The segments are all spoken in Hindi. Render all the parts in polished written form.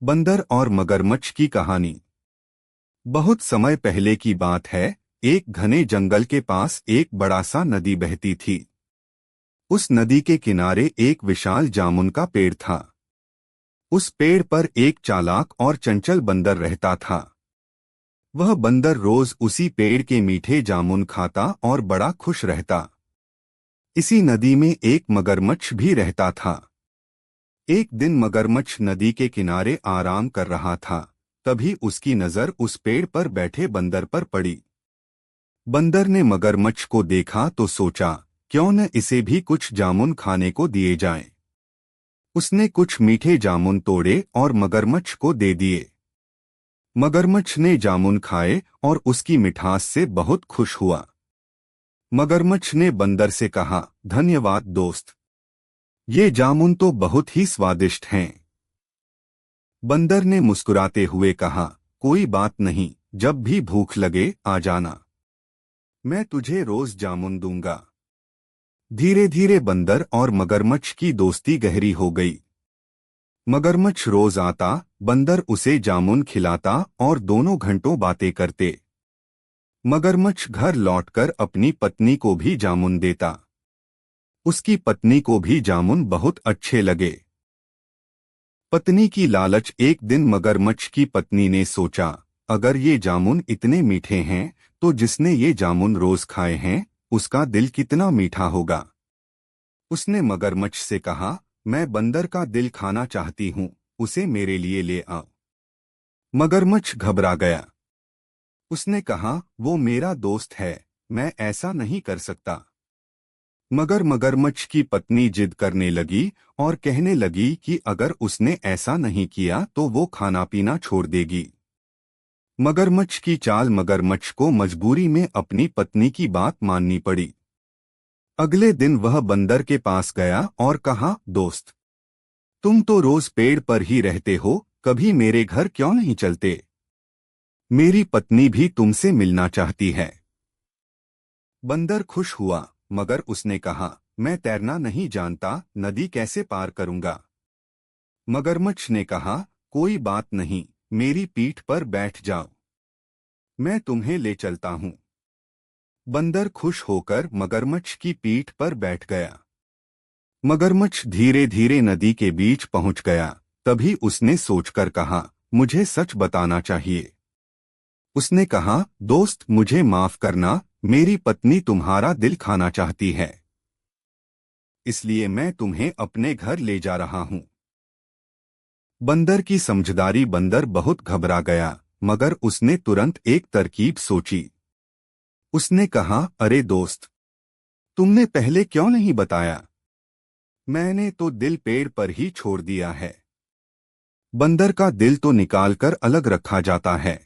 बंदर और मगरमच्छ की कहानी। बहुत समय पहले की बात है। एक घने जंगल के पास एक बड़ा सा नदी बहती थी। उस नदी के किनारे एक विशाल जामुन का पेड़ था। उस पेड़ पर एक चालाक और चंचल बंदर रहता था। वह बंदर रोज उसी पेड़ के मीठे जामुन खाता और बड़ा खुश रहता। इसी नदी में एक मगरमच्छ भी रहता था। एक दिन मगरमच्छ नदी के किनारे आराम कर रहा था। तभी उसकी नजर उस पेड़ पर बैठे बंदर पर पड़ी। बंदर ने मगरमच्छ को देखा तो सोचा, क्यों न इसे भी कुछ जामुन खाने को दिए जाएं। उसने कुछ मीठे जामुन तोड़े और मगरमच्छ को दे दिए। मगरमच्छ ने जामुन खाए और उसकी मिठास से बहुत खुश हुआ। मगरमच्छ ने बंदर से कहा, धन्यवाद दोस्त, ये जामुन तो बहुत ही स्वादिष्ट हैं। बंदर ने मुस्कुराते हुए कहा, कोई बात नहीं, जब भी भूख लगे आ जाना, मैं तुझे रोज जामुन दूंगा। धीरे धीरे बंदर और मगरमच्छ की दोस्ती गहरी हो गई। मगरमच्छ रोज आता, बंदर उसे जामुन खिलाता और दोनों घंटों बातें करते। मगरमच्छ घर लौटकर अपनी पत्नी को भी जामुन देता। उसकी पत्नी को भी जामुन बहुत अच्छे लगे। पत्नी की लालच। एक दिन मगरमच्छ की पत्नी ने सोचा, अगर ये जामुन इतने मीठे हैं तो जिसने ये जामुन रोज खाए हैं उसका दिल कितना मीठा होगा। उसने मगरमच्छ से कहा, मैं बंदर का दिल खाना चाहती हूँ, उसे मेरे लिए ले आओ। मगरमच्छ घबरा गया। उसने कहा, वो मेरा दोस्त है, मैं ऐसा नहीं कर सकता। मगर मगरमच्छ की पत्नी जिद करने लगी और कहने लगी कि अगर उसने ऐसा नहीं किया तो वो खाना पीना छोड़ देगी। मगरमच्छ की चाल। मगरमच्छ को मजबूरी में अपनी पत्नी की बात माननी पड़ी। अगले दिन वह बंदर के पास गया और कहा, दोस्त, तुम तो रोज पेड़ पर ही रहते हो, कभी मेरे घर क्यों नहीं चलते? मेरी पत्नी भी तुमसे मिलना चाहती है। बंदर खुश हुआ, मगर उसने कहा, मैं तैरना नहीं जानता, नदी कैसे पार करूंगा? मगरमच्छ ने कहा, कोई बात नहीं, मेरी पीठ पर बैठ जाओ, मैं तुम्हें ले चलता हूं। बंदर खुश होकर मगरमच्छ की पीठ पर बैठ गया। मगरमच्छ धीरे धीरे नदी के बीच पहुंच गया। तभी उसने सोचकर कहा, मुझे सच बताना चाहिए। उसने कहा, दोस्त, मुझे माफ करना, मेरी पत्नी तुम्हारा दिल खाना चाहती है, इसलिए मैं तुम्हें अपने घर ले जा रहा हूं। बंदर की समझदारी। बंदर बहुत घबरा गया, मगर उसने तुरंत एक तरकीब सोची। उसने कहा, अरे दोस्त, तुमने पहले क्यों नहीं बताया? मैंने तो दिल पेड़ पर ही छोड़ दिया है। बंदर का दिल तो निकालकर अलग रखा जाता है।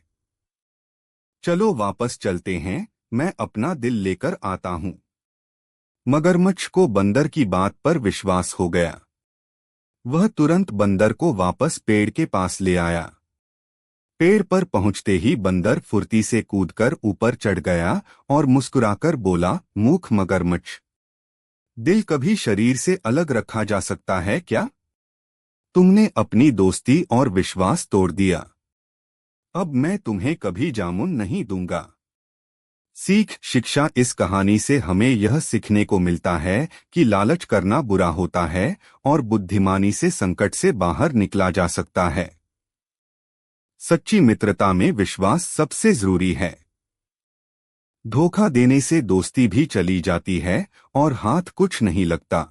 चलो वापस चलते हैं, मैं अपना दिल लेकर आता हूं। मगरमच्छ को बंदर की बात पर विश्वास हो गया। वह तुरंत बंदर को वापस पेड़ के पास ले आया। पेड़ पर पहुंचते ही बंदर फुर्ती से कूदकर ऊपर चढ़ गया और मुस्कुराकर बोला, मूर्ख मगरमच्छ, दिल कभी शरीर से अलग रखा जा सकता है क्या? तुमने अपनी दोस्ती और विश्वास तोड़ दिया। अब मैं तुम्हें कभी जामुन नहीं दूंगा। सीख। शिक्षा। इस कहानी से हमें यह सीखने को मिलता है कि लालच करना बुरा होता है और बुद्धिमानी से संकट से बाहर निकला जा सकता है। सच्ची मित्रता में विश्वास सबसे जरूरी है। धोखा देने से दोस्ती भी चली जाती है और हाथ कुछ नहीं लगता।